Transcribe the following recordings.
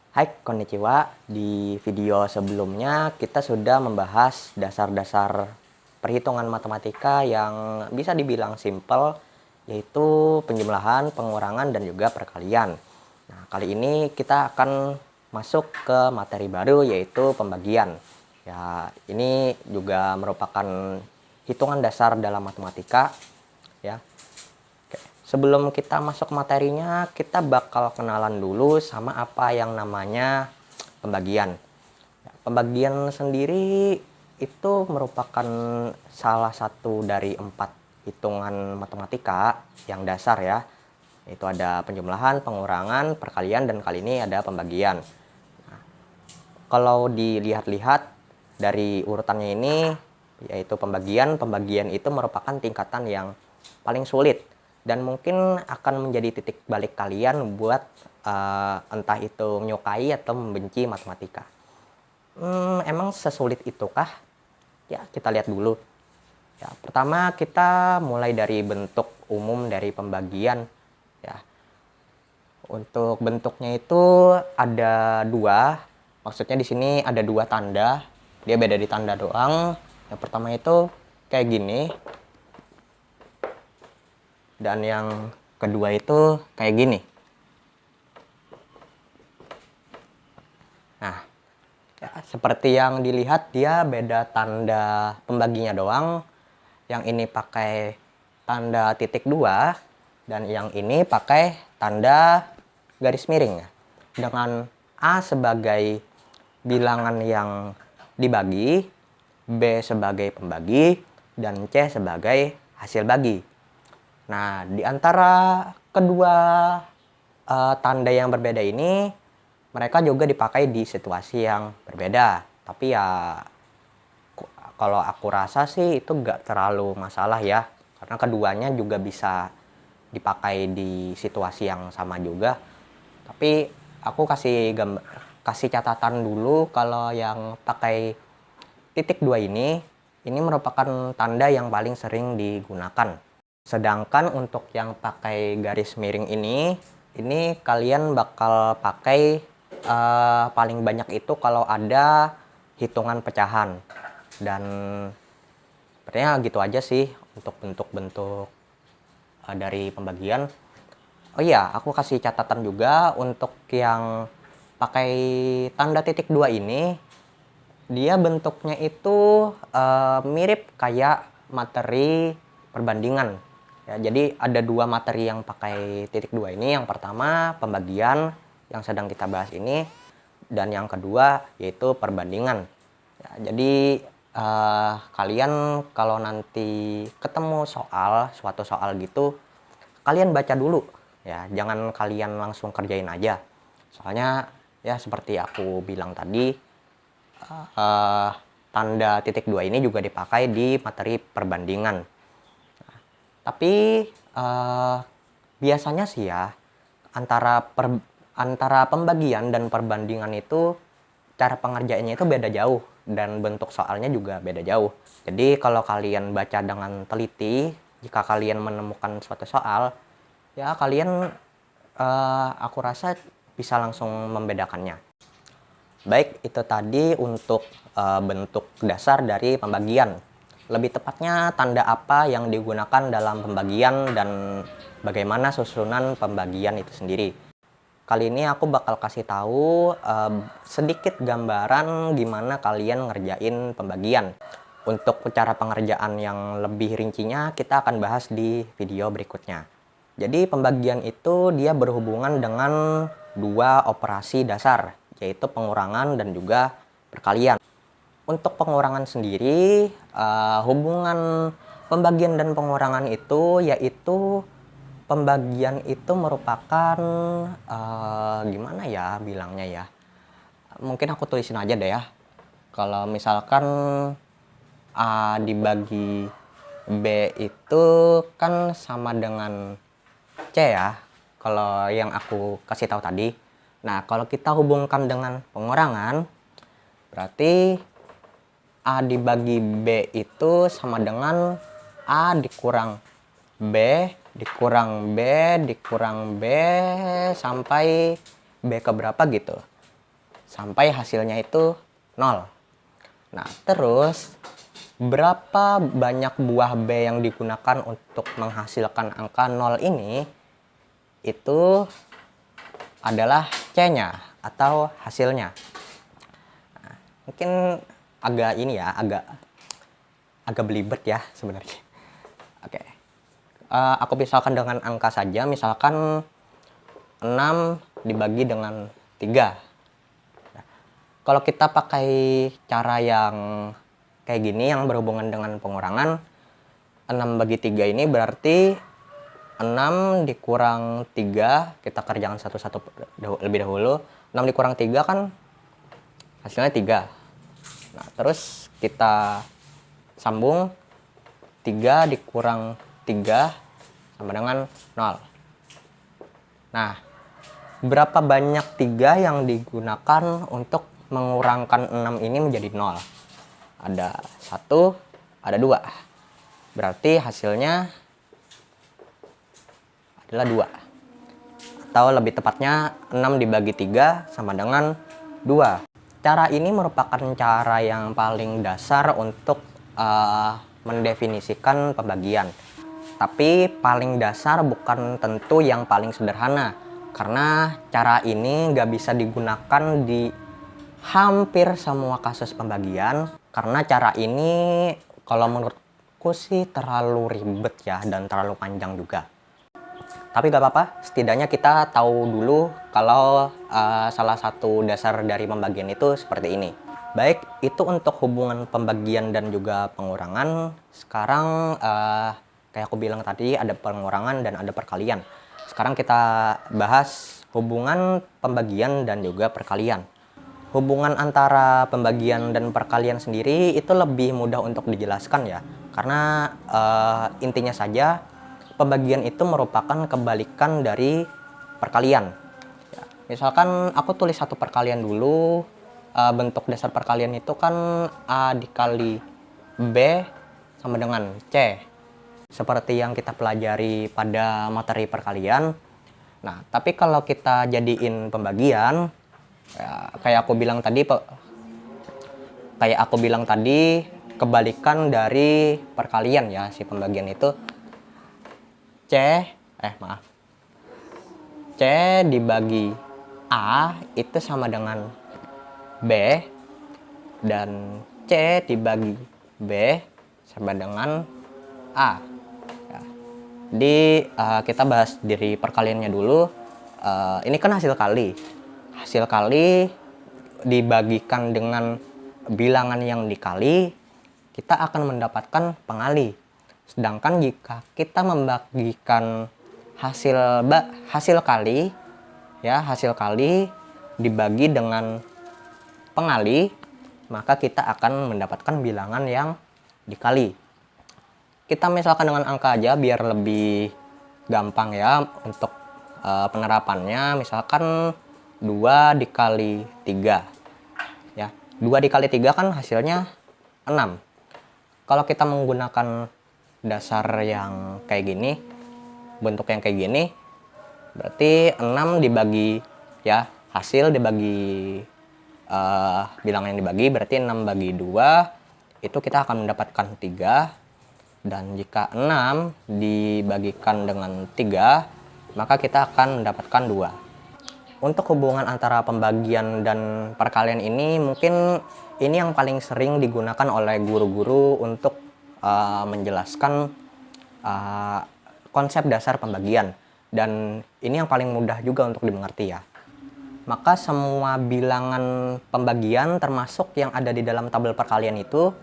Hai, konnichiwa. Di video sebelumnya kita sudah membahas dasar-dasar perhitungan matematika yang bisa dibilang simple, yaitu penjumlahan, pengurangan, dan juga perkalian. Nah, kali ini kita akan masuk ke materi baru, yaitu pembagian. Ya, ini juga merupakan hitungan dasar dalam matematika, ya. Sebelum kita masuk materinya, kita bakal kenalan dulu sama apa yang namanya pembagian. Pembagian sendiri itu merupakan salah satu dari 4 hitungan matematika yang dasar ya. Itu ada penjumlahan, pengurangan, perkalian, dan kali ini ada pembagian. Nah, kalau dilihat-lihat dari urutannya ini, yaitu pembagian itu merupakan tingkatan yang paling sulit dan mungkin akan menjadi titik balik kalian buat entah itu menyukai atau membenci matematika. Emang sesulit itukah? Ya, kita lihat dulu. Ya, pertama kita mulai dari bentuk umum dari pembagian. Ya, untuk bentuknya itu ada dua. Maksudnya di sini ada dua tanda. Dia beda di tanda doang. Yang pertama itu kayak gini. Dan yang kedua itu kayak gini. Nah, ya, seperti yang dilihat dia beda tanda pembaginya doang. Yang ini pakai tanda titik 2 dan yang ini pakai tanda garis miring. Dengan A sebagai bilangan yang dibagi, B sebagai pembagi, dan C sebagai hasil bagi. Nah, di antara kedua tanda yang berbeda ini, mereka juga dipakai di situasi yang berbeda. Tapi ya, kalau aku rasa sih itu nggak terlalu masalah ya. Karena keduanya juga bisa dipakai di situasi yang sama juga. Tapi aku kasih catatan dulu kalau yang pakai titik 2 ini merupakan tanda yang paling sering digunakan. Sedangkan untuk yang pakai garis miring ini kalian bakal pakai paling banyak itu kalau ada hitungan pecahan. Dan sepertinya gitu aja sih untuk bentuk-bentuk dari pembagian. Oh iya, aku kasih catatan juga untuk yang pakai tanda titik 2 ini, dia bentuknya itu mirip kayak materi perbandingan. Ya, jadi ada dua materi yang pakai titik 2 ini. Yang pertama pembagian yang sedang kita bahas ini, dan yang kedua yaitu perbandingan. Ya, jadi kalian kalau nanti ketemu suatu soal gitu, kalian baca dulu ya, jangan kalian langsung kerjain aja. Soalnya ya seperti aku bilang tadi, tanda titik 2 ini juga dipakai di materi perbandingan. Tapi biasanya sih ya, antara pembagian dan perbandingan itu cara pengerjaannya itu beda jauh dan bentuk soalnya juga beda jauh. Jadi kalau kalian baca dengan teliti, jika kalian menemukan suatu soal, ya kalian aku rasa bisa langsung membedakannya. Baik, itu tadi untuk bentuk dasar dari pembagian. Lebih tepatnya tanda apa yang digunakan dalam pembagian dan bagaimana susunan pembagian itu sendiri. Kali ini aku bakal kasih tahu sedikit gambaran gimana kalian ngerjain pembagian. Untuk cara pengerjaan yang lebih rincinya kita akan bahas di video berikutnya. Jadi pembagian itu dia berhubungan dengan dua operasi dasar, yaitu pengurangan dan juga perkalian. Untuk pengurangan sendiri, hubungan pembagian dan pengurangan itu yaitu pembagian itu merupakan gimana ya bilangnya ya. Mungkin aku tulisin aja deh ya. Kalau misalkan A dibagi B itu kan sama dengan C ya. Kalau yang aku kasih tahu tadi. Nah, kalau kita hubungkan dengan pengurangan, berarti A dibagi B itu sama dengan A dikurang B, dikurang B, dikurang B, sampai B keberapa gitu. sampai hasilnya itu 0. Nah, terus berapa banyak buah B yang digunakan untuk menghasilkan angka 0 ini, itu adalah C-nya atau hasilnya. Nah, mungkin agak ini ya, agak belibet ya sebenarnya. Oke. Aku misalkan dengan angka saja, misalkan 6 dibagi dengan 3. Nah, kalau kita pakai cara yang kayak gini yang berhubungan dengan pengurangan, 6 bagi 3 ini berarti 6 dikurang 3, kita kerjakan satu-satu lebih dahulu. 6 dikurang 3 kan hasilnya 3. Nah, terus kita sambung, 3 dikurang 3 sama dengan 0. Nah, berapa banyak 3 yang digunakan untuk mengurangkan 6 ini menjadi 0? Ada 1, ada 2. Berarti hasilnya adalah 2. Atau lebih tepatnya 6 dibagi 3 sama dengan 2. Cara ini merupakan cara yang paling dasar untuk mendefinisikan pembagian. Tapi paling dasar bukan tentu yang paling sederhana, karena cara ini nggak bisa digunakan di hampir semua kasus pembagian, karena cara ini kalau menurutku sih terlalu ribet ya, dan terlalu panjang juga. Tapi gak apa-apa, setidaknya kita tahu dulu kalau salah satu dasar dari pembagian itu seperti ini. Baik, itu untuk hubungan pembagian dan juga pengurangan. Sekarang kayak aku bilang tadi, ada pengurangan dan ada perkalian. Sekarang kita bahas hubungan pembagian dan juga perkalian. Hubungan antara pembagian dan perkalian sendiri itu lebih mudah untuk dijelaskan ya. Karena intinya saja, pembagian itu merupakan kebalikan dari perkalian. Ya, misalkan aku tulis satu perkalian dulu. Bentuk dasar perkalian itu kan A dikali B sama dengan C. Seperti yang kita pelajari pada materi perkalian. Nah, tapi kalau kita jadiin pembagian, ya, kayak aku bilang tadi, kebalikan dari perkalian ya, si pembagian itu C dibagi A itu sama dengan B, dan C dibagi B sama dengan A. Ya. Jadi kita bahas dari perkaliannya dulu. Ini kan hasil kali. Hasil kali dibagikan dengan bilangan yang dikali, kita akan mendapatkan pengali. Sedangkan jika kita membagikan hasil kali dibagi dengan pengali, maka kita akan mendapatkan bilangan yang dikali. Kita misalkan dengan angka aja biar lebih gampang ya untuk penerapannya. Misalkan 2 dikali 3 ya. 2 dikali 3 kan hasilnya 6. Kalau kita menggunakan dasar yang kayak gini, bentuk yang kayak gini, berarti 6 dibagi ya, hasil dibagi bilangan yang dibagi, berarti 6 bagi 2 itu kita akan mendapatkan 3. Dan jika 6 dibagikan dengan 3, maka kita akan mendapatkan 2. Untuk hubungan antara pembagian dan perkalian ini, mungkin ini yang paling sering digunakan oleh guru-guru untuk menjelaskan konsep dasar pembagian. Dan ini yang paling mudah juga untuk dimengerti ya. Maka semua bilangan pembagian termasuk yang ada di dalam tabel perkalian itu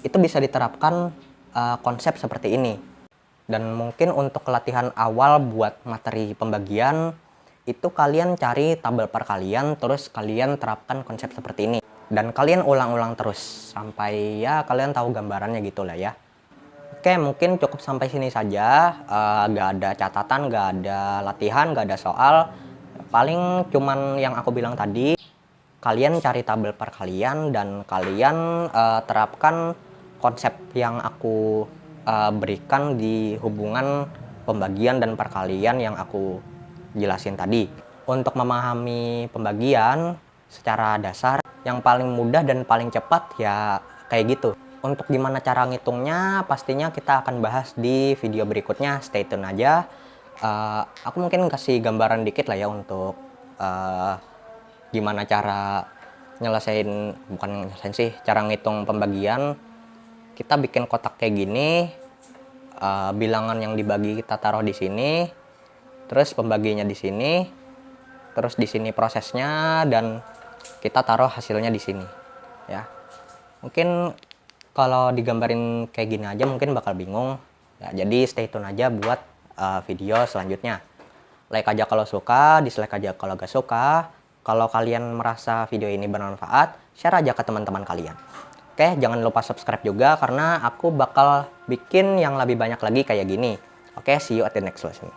bisa diterapkan konsep seperti ini. Dan mungkin untuk latihan awal buat materi pembagian, itu kalian cari tabel perkalian, terus kalian terapkan konsep seperti ini. Dan kalian ulang-ulang terus sampai ya kalian tahu gambarannya gitu lah ya. Oke, mungkin cukup sampai sini saja. Gak ada catatan, gak ada latihan, gak ada soal. Paling cuman yang aku bilang tadi, kalian cari tabel perkalian dan kalian terapkan konsep yang aku berikan di hubungan pembagian dan perkalian yang aku jelasin tadi. Untuk memahami pembagian, secara dasar. Yang paling mudah dan paling cepat ya kayak gitu. Untuk gimana cara ngitungnya pastinya kita akan bahas di video berikutnya, stay tune aja. Aku mungkin kasih gambaran dikit lah ya untuk gimana cara bukan nyelesain sih, cara ngitung pembagian. Kita bikin kotak kayak gini, bilangan yang dibagi kita taruh di sini, terus pembaginya di sini, terus di sini prosesnya, dan kita taruh hasilnya di sini ya. Mungkin kalau digambarin kayak gini aja mungkin bakal bingung ya, jadi stay tune aja buat video selanjutnya. Like aja kalau suka, dislike aja kalau gak suka. Kalau kalian merasa video ini bermanfaat, share aja ke teman-teman kalian. Oke, jangan lupa subscribe juga karena aku bakal bikin yang lebih banyak lagi kayak gini. Oke, see you at the next lesson.